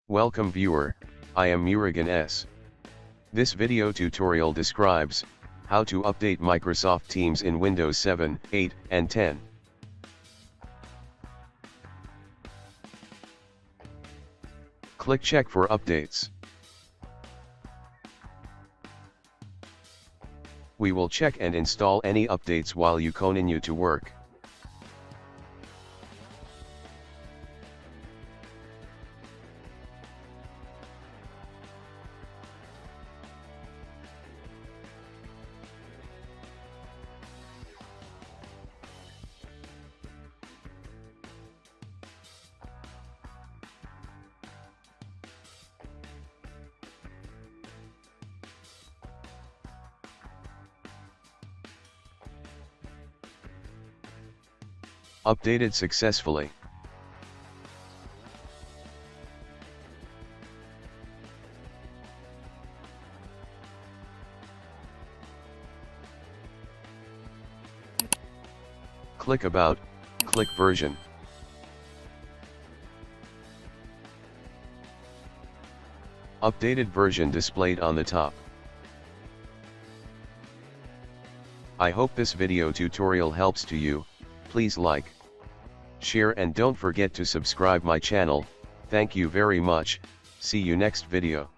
Welcome viewer, I am Murugan S. This video tutorial describes how to update Microsoft Teams in Windows 7, 8, and 10. Click Check for updates. We will check and install any updates while you continue to work. Updated successfully. Click About, click Version. Updated version displayed on the top. I hope this video tutorial helps to you. Please like, share and don't forget to subscribe my channel. Thank you very much. See you next video.